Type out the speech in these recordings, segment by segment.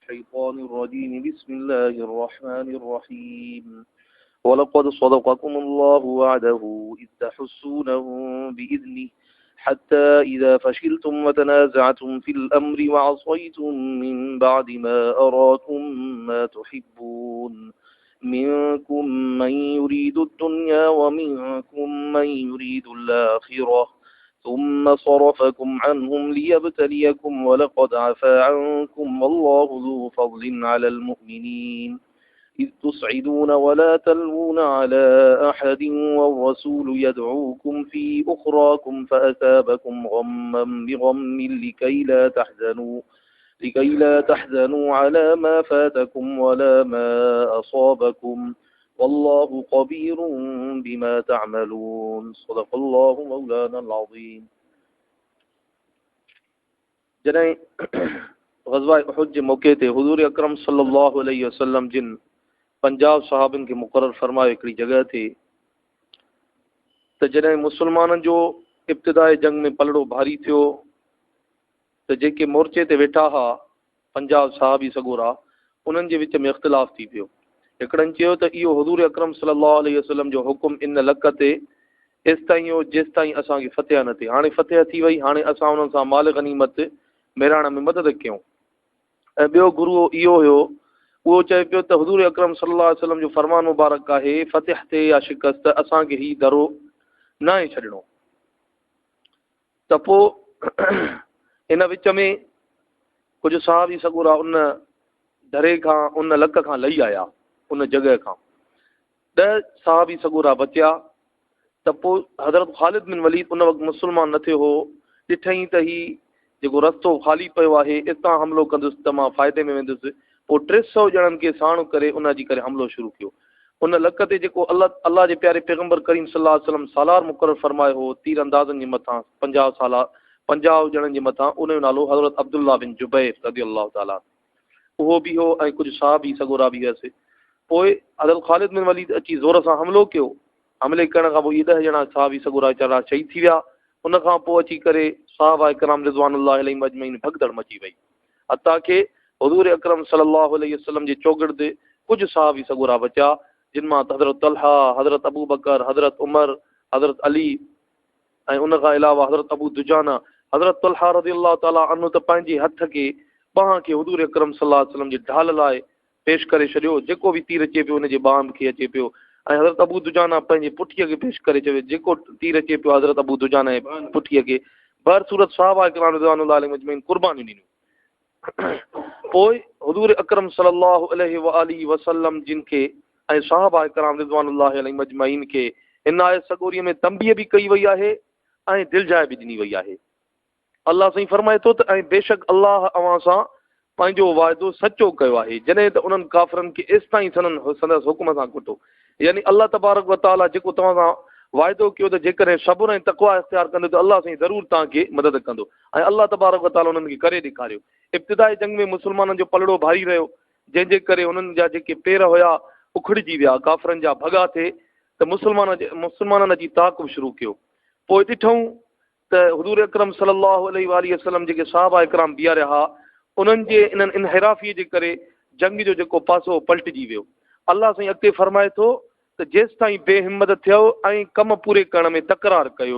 الشيطان الرجيم بسم الله الرحمن الرحيم ولقد صدقكم الله وعده إذ تحسونهم بإذنه حتى إذا فشلتم وتنازعتم في الأمر وعصيتم من بعد ما أراكم ما تحبون منكم من يريد الدنيا ومنكم من يريد الآخرة ثم صرفكم عنهم ليبتليكم ولقد عفا عنكم والله ذو فضل على المؤمنين إذ تصعدون ولا تلوون على أحد والرسول يدعوكم في أخراكم فأثابكم غما بغم لكي لا تحزنوا على ما فاتكم ولا ما أصابكم والله خبير بما تعملون صدق الله مولانا العظيم. जॾहिं ग़ज़वा उहुद जे मौक़े ते हुज़ूर अकरम सल्लल्लाहु अलैहि वसल्लम जिन 50 सहाबनि खे मुक़ररु फरमायो हिकिड़ी जॻह ते, त जॾहिं मुस्लमाननि जो इब्तिदाई जंग में पलड़ो भारी थियो त जेके मोर्चे ते वेठा हुआ 50 सहाबी सॻोरा, उन्हनि जे विच में इख़्तिलाफ़ थी पियो। हिकिड़नि चयो त इहो हुज़ूर अकरम सल्लल्लाहु अलैहि वसल्लम जो हुकुम इन लक ते एसिताईं हो जेसिताईं असांखे फतह न थिए। हाणे फतह थी वई, हाणे असां उन्हनि सां माल गनीमत मेराण में मदद कयूं। ऐं ॿियो गुरू इहो हुयो, उहो चए पियो त हुज़ूर अकरम सल्लल्लाहु अलैहि वसल्लम जो फरमान मुबारक आहे फतह ते या शिकस्त असांखे ही दरो न आहे छॾिणो। त पोइ इन विच में कुझु सहाबी सॻोरा उन दरे खां उन लक खां लही आया, उन जॻह खां 10 सहाबी सॻोरा बचिया। त पोइ हज़रत ख़ालिद बिन वलीद उन वक़्तु मुस्लमान न थियो हो, ॾिठईं त ही जेको रस्तो ख़ाली पियो आहे इतां हमिलो कंदुसि त मां फ़ाइदे में वेंदुसि। पोइ 300 ॼणनि खे साण करे उन जी करे हमिलो शुरू कयो। उन लक ते जेको अल्लाह जे प्यारे पैगम्बर करीम सल्लल्लाहु अलैहि वसल्लम सालार मुक़ररु फरमायो हो तीर अंदाज़नि जे मथां 50 ॼणनि जे मथां, उन जो नालो हज़रत अब्दुल्ला बिन जुबैर रज़ियल्लाहु ताला उहो बि हो ऐं कुझु सहाबी सॻोरा बि हुअसि। पोइ हज़रत ख़ालिद बिन वलीद अची ज़ोर सां हमिलो कयो। हमले करण खां पोइ इहे 10 ॼणा सहाबी सॻोरा वीचारा शहीद थी विया। उन खां पोइ अची करे सहाबा किराम रिज़वानुल्लाहि अलैहिम अजमईन भगदड़ मची वई। हता के हुज़ूर अकरम सल्लल्लाहु अलैहि वसल्लम जे चौगिर्द कुझु सहाबी सॻोरा बचा, जिन मां हज़रत तलहा, हज़रत अबू बकर, हज़रत उमर, हज़रत अली ऐं उन खां अलावा हज़रत अबू दुजाना। हज़रत तलहा रज़ियल्लाहु ताला अन्हु त पंहिंजे हथ खे बांह खे हुज़ूर अकरम सल्लल्लाहु अलैहि वसल्लम जे ढाल लाइ पेश करे छॾियो, जेको बि तीर अचे पियो उनजे बांह खे अचे पियो। ऐं हज़रत अबू दुजाना पंहिंजे पुठीअ खे पेश करे चयो, जेको तीर अचे पियो हज़रत अबू दुजाना जे पुठीअ खे। बर सूरत सहाबा किराम रिज़वानुल्लाहि अलैहिम अजमईन कुर्बानियूं ॾिनियूं। पोइ हुज़ूर अकरम सल्लल्लाहु अलैहि वसल्लम जिन खे ऐं सहाबा किराम रिज़वानुल्लाहि अलैहिम अजमईन खे हिन आयत सॻोरीअ में तंबीह बि कई वई आहे ऐं दिलजाए बि ॾिनी वई आहे। अल्लाह साईं फरमाए थो त ऐं बेशक अल्लाह अव्हां सां पंहिंजो वाइदो सचो कयो आहे जॾहिं त उन्हनि काफ़िरनि खे एसिताईं संदसि हुकुम सां कुटो। यानी अल्लाह तबारक व तआला जेको तव्हां सां वाइदो कयो त जेकॾहिं सब्र ऐं तक़वा इख़्तियार कंदो त अल्लाह साईं ज़रूरु तव्हांखे मदद कंदो। ऐं अल्लाह तबारक व तआला उन्हनि खे करे ॾेखारियो। इब्तिदाई जंग में मुस्लमाननि जो पलड़ो भारी रहियो, जंहिंजे करे उन्हनि जा जेके पेर हुया उखड़िजी विया, काफ़िरनि जा भॻा थिए त मुस्लमाननि अची ताक़ब शुरू कयो। पोइ ॾिठूं त हुज़ूर अकरम सल्लल्लाहु अलैहि वसल्लम जेके सहाबा इकराम बीहारिया हुआ, उन्हनि जे इन्हनि इनहिराफ़ीअ जे करे जंग जो जेको पासो पलटिजी वियो। अल्लाह साईं अॻिते फरमाए थो त जेसिताईं बेहिम्मत थियो ऐं कम पूरे करण में तकरार कयो,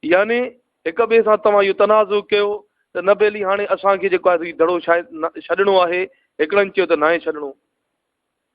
यानी हिक ॿिए सां तव्हां इहो तनाज़ो कयो त न बेली हाणे असांखे जेको आहे दड़ो छॾिणो आहे, हिकिड़नि चयो त न आहे छॾिणो।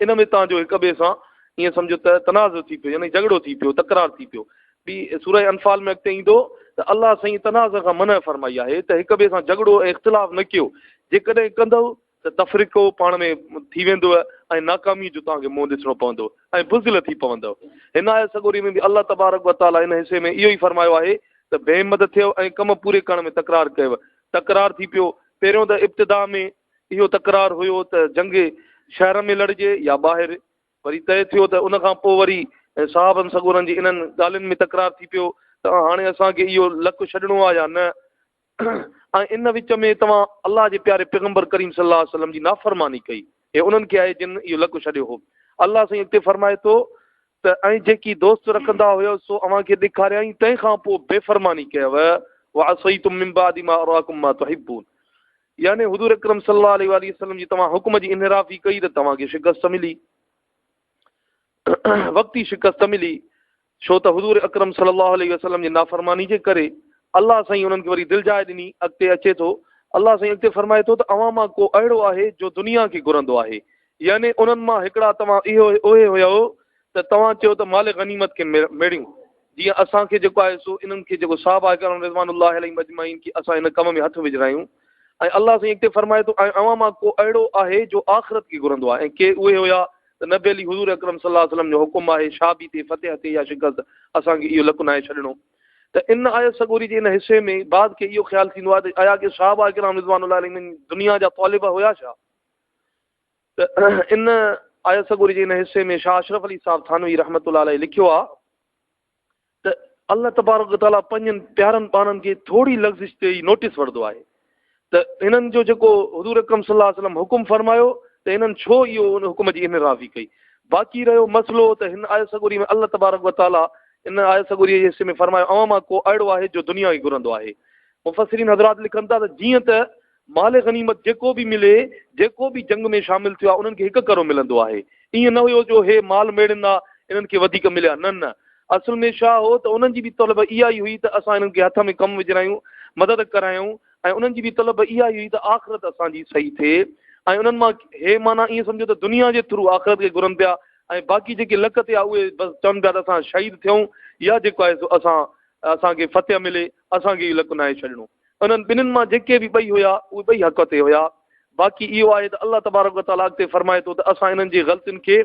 इन में तव्हांजो हिक ॿिए सां ईअं सम्झो त तनाज़ो थी पियो, यानी झगड़ो थी पियो, तकरार थी पियो। ॿी सूरह अनफाल में अॻिते ईंदो त अल्लाह साईं तनाज़ खां मना फरमाई आहे त हिक ॿिए सां झगड़ो ऐं इख़्तिलाफ़ न कयो। जेकॾहिं कंदव त तफ़रीक़ो पाण में थी वेंदव ऐं नाकामी जो तव्हांखे मुंहुं ॾिसणो पवंदो ऐं बुज़िल थी पवंदव। हिन आयत सॻोरी में बि अल्लाह तबारक व तआला हिन हिसे में इहो ई फरमायो आहे त बेहिम्मत थियो ऐं कम पूरे करण में तकरार कयव। तकरार थी पियो। पहिरियों त इब्तिदा में इहो तकरार हुयो त जंग शहर में लड़जे या ॿाहिरि, वरी तय थियो त उन खां पोइ वरी सहाबनि सॻोरनि जी इन्हनि ॻाल्हियुनि में तकरार थी पियो त हाणे असांखे इहो लक छॾिणो आहे या न। ऐं इन विच में तव्हां अल्लाह जे प्यारे पैगम्बर करीम सल्लल्लाहु अलैहि वसल्लम जी नाफ़रमानी कई, हे उन्हनि खे आहे जिन इहो लक छॾियो हो। अल्लाह साईं हिते फरमाए थो त ऐं जेकी दोस्त रखंदा हुयो सो अव्हांखे ॾेखारियईं, तंहिंखां पोइ बेफ़रमानी कयव। वअसैतुम मिन बादि मा अराकुम मा तुहिब्बून। यानी हुजूर अकरम सल्लल्लाहु अलैहि वसल्लम जी तव्हां हुक्म जी इनराफ़ी कई त तव्हांखे शिकस्त मिली, वक़्ती शिकस्त मिली। छो त हुजूर अकरम सल्लल्लाहु अलैहि वसल्लम जी नाफ़रमानी जे करे अल्लाह साईं उन्हनि खे वरी दिलि जाए ॾिनी। अॻिते अचे थो, अल्लाह साईं अॻिते फरमाए थो त अवां मां को अहिड़ो आहे जो दुनिया खे घुरंदो आहे। यानी उन्हनि मां हिकिड़ा तव्हां उहे हुयो त तव्हां चयो त माल गनीमत खे मेड़ियूं, जीअं असांखे जेको आहे सो इन्हनि खे जेको साहबा किराम रिज़वानुल्लाहि अलैहिम अजमाइन की असां इन कम में हथु विझरायूं। ऐं अल्लाह साईं अॻिते फरमाए थो ऐं अवां मां को अहिड़ो आहे जो आख़िरत खे घुरंदो आहे। ऐं के उहे हुया त नबी अली हुजूर अकरम सल्लल्लाहु अलैहि वसल्लम जो हुकुम आहे शाबी ते फतेह ते या शिकस्त असांखे इहो लकुनाए छॾिणो। त इन आयत सगोरी जे इन हिसे में बाद खे इहो ख़्यालु थींदो आहे त आया के साहबा किराम रिज़वानुल्लाहि अलैहिम दुनिया जा तौलिब हुया छा? त इन आयत सगोरी जे इन हिसे में शाह अशरफ अली साहब थानवी रहमतुल्लाह अलैहि लिखियो आहे त अल्लाह तबारक व तआला पंहिंजनि प्यारनि ॿारनि खे थोरी लफ़्ज़िश ते ई नोटिस वठंदो आहे त हिननि जो जेको हुजूर अकरम सल्लल्लाहु अलैहि वसल्लम हुकुम फरमायो त हिननि छो इहो उन हुकुम जी इनराफ़ी कई। बाक़ी रहियो मसइलो त हिन आयत सगोरी में अल्लाह तबारक व तआला इन आयत सगोरी जे हिसे में फरमायो अवां मां को अहिड़ो आहे जो दुनिया खे घुरंदो आहे। मुफ़सिरीन हज़रात लिखनि था त जीअं त माल गनीमत जेको बि मिले, जेको बि जंग में शामिल थियो आहे उन्हनि खे हिकु करो मिलंदो आहे। ईअं न हुयो जो हे माल मेड़िन आहे इन्हनि खे वधीक मिलिया, न न, असुल में छा हो त उन्हनि जी बि तलब इहा ई हुई त असां इन्हनि खे हथ में कमु विझरायूं, मदद करायूं। ऐं उन्हनि जी बि तलब इहा ई हुई त आख़िरत असांजी सही थिए। ऐं उन्हनि मां हे माना ईअं सम्झो त दुनिया जे थ्रू आख़िरत खे घुरनि पिया ऐं बाक़ी जेके लक ते आहे उहे बसि चवनि पिया त असां शहीद थियूं या जेको आहे सो असांखे फतेह मिले, असांखे इहो लकुनाए छॾिणो। उन्हनि ॿिन्हिनि मां जेके बि ॿई हुया उहे ॿई हक़ ते हुया। बाक़ी इहो आहे त अल्लाह तबारक व तआला अॻिते फरमाए थो त असां इन्हनि जी ग़लतियुनि खे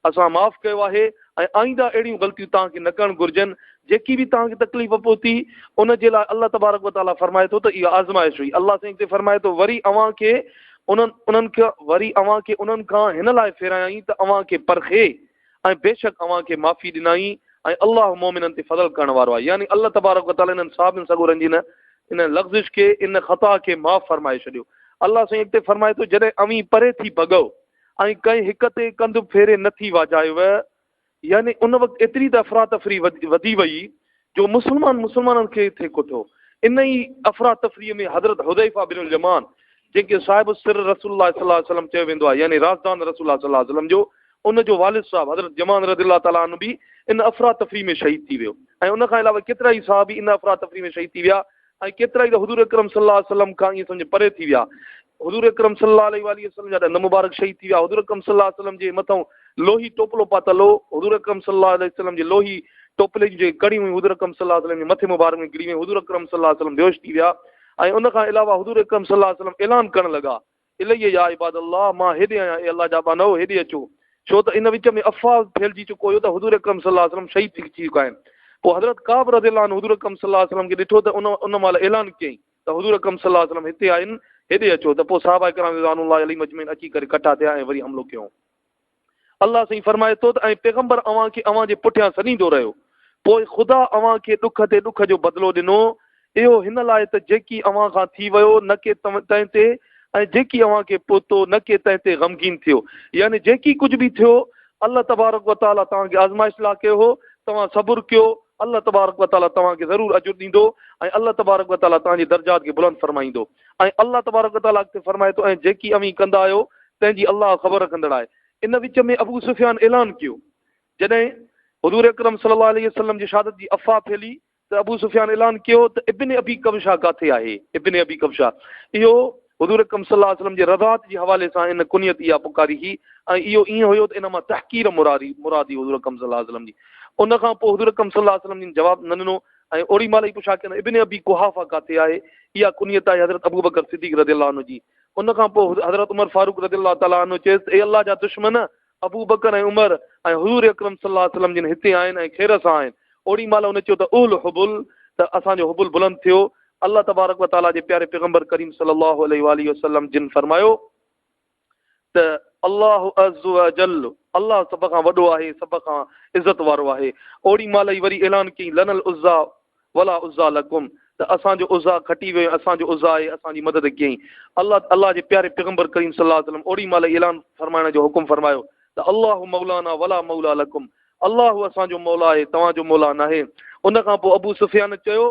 असां माफ़ु कयो आहे ऐं आईंदा अहिड़ियूं ग़लतियूं तव्हांखे न करणु घुरिजनि। जेकी बि तव्हांखे तकलीफ़ पहुती उन जे लाइ अल्लाह तबारक व तआला फरमाए थो त इहा आज़माइश हुई। अल्लाह साईं हिते फरमाए थो वरी अव्हांखे उन्हनि खां हिन लाइ फेरायई त अव्हांखे परखे ऐं बेशक अव्हांखे माफ़ी ॾिनाई ऐं अल्लाह मोमिननि ते फज़ल करण वारो आहे। यानी अल्लाह तबारक व तआला इन्हनि साबिन सगोरनि जी इन लफ़्ज़िश खे इन ख़ता खे माफ़ फरमाए छॾियो। अल्लाह साईं हिते फरमाए थो जॾहिं अवी परे थी भॻो ऐं कंहिं हिक ते कंधु फेरे नथी वाजायव, यानी उन वक़्तु एतिरी त अफ़रा तफ़री वधी वई जो मुस्लमाननि खे थिए कुठो। इन ई अफ़रा तफ़रीअ में हज़रत हुदैफ़ा बिन जमान जेके साहिब सिर रसूलुल्लाह सल्लल्लाहु अलैहि वसल्लम चयो वेंदो आहे, यानी राज़दान रसूलुल्लाह सल्लल्लाहु अलैहि वसल्लम जो, उन जो वालिद साहब हज़रत जमान रज़ियल्लाहु ताला अन्हु बि इन अफ़रा तफ़री में शहीद थी वियो। ऐं उन खां अलावा केतिरा ई साहबी इन अफ़रा तफ़री में शहीद थी विया ऐं केतिरा ई त हुजूर अकरम सल्लल्लाहु अलैहि वसल्लम खां ईअं सम्झ परे थी विया। हुजूर अकरम सल्लल्लाहु अलैहि वसल्लम जा ॾंद मुबारक शहीद थी विया। हुजूर अकरम सल्लल्लाहु अलैहि वसल्लम जे मथां लोही टोपलो पातल हो, हुजूर अकरम सल्लल्लाहु अलैहि वसल्लम जे लोही टोपले जी जेकी कड़ी हुई हुजूर अकरम सल्लल्लाहु अलैहि वसल्लम जे मथे मुबारक में गिरी वई, हुजूर अकरम सल्लल्लाहु अलैहि वसल्लम बेहोश थी विया। ऐं उन खां अलावा हुजूर अकरम सल्लल्लाहु अलैहि वसल्लम ऐलान करणु लॻा इलैया या इबादल्लाह, मां हेॾे आहियां, ए अल्लाह जा बानो हेॾे अचो। छो त इन विच में अफ़वाह फैलिजी चुको हुयो त हुजूर अकरम सल्लल्लाहु अलैहि वसल्लम शहीद थी चुका आहिनि। पोइ हज़रत काब रज़ियल्लाहु अन्हु हुजूर अकरम सल्लल्लाहु अलैहि वसल्लम खे ॾिठो त उन महिल ऐलान कयईं त हुजूर अकरम सल्लल्लाहु अलैहि वसल्लम हिते आहिनि, हेॾे अचो। त पोइ साहबा किराम रिज़वानुल्लाहि अलैहिम अजमईन अची करे कठा थिया ऐं वरी हमिलो कयूं। अल्लाह साईं फरमाए थो त ऐं पैगंबर अव्हांजे पुठियां सनींदो रहियो, पोइ ख़ुदा अव्हांखे ॾुख ते ॾुख जो बदिलो ॾिनो। इहो हिन लाइ त जेकी अव्हां खां थी वियो न के तंहिं ते ऐं जेकी अव्हांखे पहुतो न के तंहिं ते ग़मगीन थियो। यानी जेकी कुझु बि थियो अल्लाह तबारक व तआला तव्हांखे आज़माइश लाइ कयो हो, तव्हां सबुरु कयो, अल्लाह तबारक व तआला तव्हांखे ज़रूरु अजुर ॾींदो ऐं अल्लाह तबारक व तआला तव्हांजे दर्जात खे बुलंद फरमाईंदो। ऐं अल्लाह तबारक व तआला खे फरमाए थो ऐं जेकी अवी कंदा आहियो तंहिंजी अल्लाह ख़बर रखंदड़ आहे। इन विच में अबू सुफ़ियान ऐलान कयो जॾहिं हुजूर अकरम सल्लल्लाहु अलैहि वसल्लम जी शहादत जी अफ़वाह फैली त अबू सुफ़ियान ऐलान कयो त इब्न अबी कबशा किथे आहे। इब्न अबी कबशा इहो हुजूर अकरम सल्लल्लाहु अलैहि वसल्लम जे रज़ात जे हवाले सां इन कुनियत इहा पुकारी हुई ऐं इहो ईअं हुयो त इन मां तहक़ीर मुरादी हुजूर अकरम सल्लल्लाहु अलैहि वसल्लम जी। उन खां पोइ हुजूर अकरम सल्लल्लाहु अलैहि वसल्लम जी जवाबु न ॾिनो ऐं ओड़ी महिल ई पुछा कयनि इब्न अबी कुहाफ़ा किथे आहे। इहा कुनियत आहे हज़रत अबू बकर सिद्दीक़ रज़ियल्लाहु अन्हु जी। उन खां पोइ हज़रत उमर फारूक रज़ियल्लाहु ताला अन्हु चयसि ए अल्लाह जा दुश्मन अबू बकर ऐं उमर ऐं हुजूर अकरम सल्लल्लाहु अलैहि वसल्लम जिन हिते आहिनि ऐं ख़ैर सां आहिनि। ओड़ी महिल हुन चयो त उल हुबुल, त असांजो हुबुल बुलंद थियो। अल्लाह तबारक व तआला जे प्यारे पैगंबर करीम सल्लल्लाहु अलैहि वसल्लम जिन फरमायो त अल्लाह अज़्ज़ व जल, अल्लाह सभ खां वॾो आहे, सभ खां इज़त वारो आहे। ओड़ी महिल ई वरी ऐलान कई लनल उज़्ज़ा वला उज़्ज़ा लकुम, त असांजो उज़्ज़ा खटी वियो, असांजो उज़्ज़ा आहे, असांजी मदद कयईं। अल्लाह जे प्यारे पैगंबर करीम सल्लल्लाहु अलैहि वसल्लम ओड़ी महिल ऐलान फरमाइण जो हुकुम फरमायो त अल्लाह मौलाना वला मौला लकुम, अल्लाह असांजो मौला आहे, तव्हांजो मौला न आहे। उन खां पोइ अबू सुफ़ियान चयो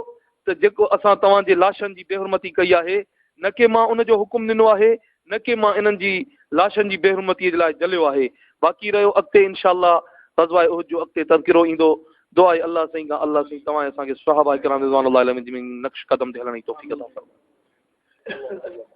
त जेको असां तव्हांजे लाशनि जी बेहुरमती कई आहे न के मां उन जो हुकुम ॾिनो आहे, न के मां इन्हनि जी लाशनि जी बेहरमतीअ जे लाइ जलियो आहे। बाक़ी रहियो अॻिते इंशाअल्लाह ग़ज़वा उहद जो अॻिते तज़किरो ईंदो। दुआ आहे अल्लाह साईं खां, अल्लाह साईं तव्हां असांखे सहाबा किराम रिज़वानुल्लाहि अलैहिम जी नक्श कदम ते हलण जी तौफ़ीक़ अता फ़रमाए।